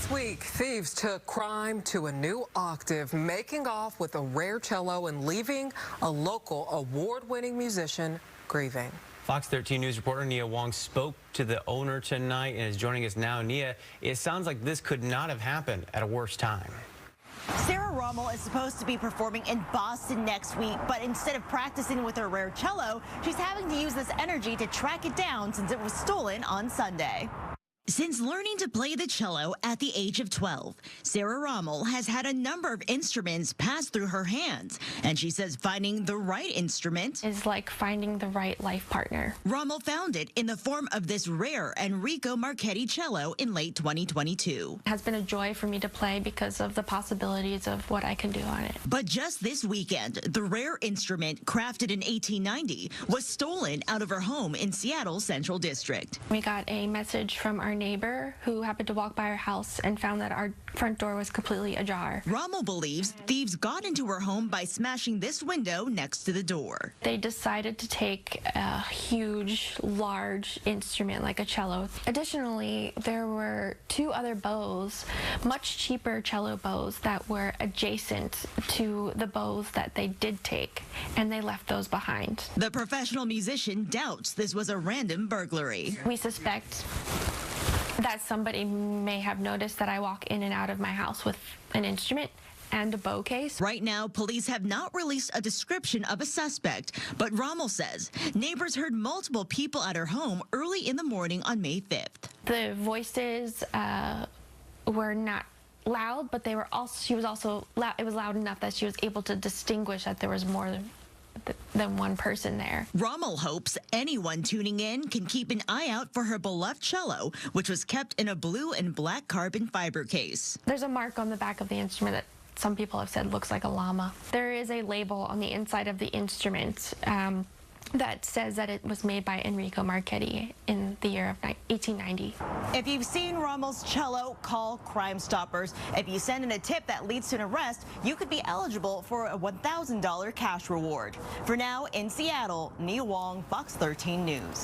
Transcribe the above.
This week, thieves took crime to a new octave, making off with a rare cello and leaving a local award-winning musician grieving. Fox 13 News reporter Nia Wong spoke to the owner tonight and is joining us now. Nia, it sounds like this could not have happened at a worse time. Sarah Rommel is supposed to be performing in Boston next week, but instead of practicing with her rare cello, she's having to use this energy to track it down since it was stolen on Sunday. Since learning to play the cello at the age of 12, Sarah Rommel has had a number of instruments pass through her hands, and she says finding the right instrument is like finding the right life partner. Rommel found it in the form of this rare Enrico Marchetti cello in late 2022. It has been a joy for me to play because of the possibilities of what I can do on it. But just this weekend, the rare instrument, crafted in 1890, was stolen out of her home in Seattle's Central District. We got a message from our neighbor who happened to walk by our house and found that our front door was completely ajar. Rommel believes thieves got into her home by smashing this window next to the door. They decided to take a huge, large instrument like a cello. Additionally, there were two other bows, much cheaper cello bows that were adjacent to the bows that they did take, and they left those behind. The professional musician doubts this was a random burglary. We suspect that somebody may have noticed that I walk in and out of my house with an instrument and a bow case. Right now, police have not released a description of a suspect, but Rommel says neighbors heard multiple people at her home early in the morning on May 5th. The voices were not loud, but they were also, she was also loud. It was loud enough that she was able to distinguish that there was more than one person there. Rommel hopes anyone tuning in can keep an eye out for her beloved cello, which was kept in a blue and black carbon fiber case. There's a mark on the back of the instrument that some people have said looks like a llama. There is a label on the inside of the instrument that says that it was made by Enrico Marchetti in the year of 1890. If you've seen Rommel's cello, call Crime Stoppers. If you send in a tip that leads to an arrest, you could be eligible for a $1,000 cash reward. For now, in Seattle, Nia Wong, Fox 13 News.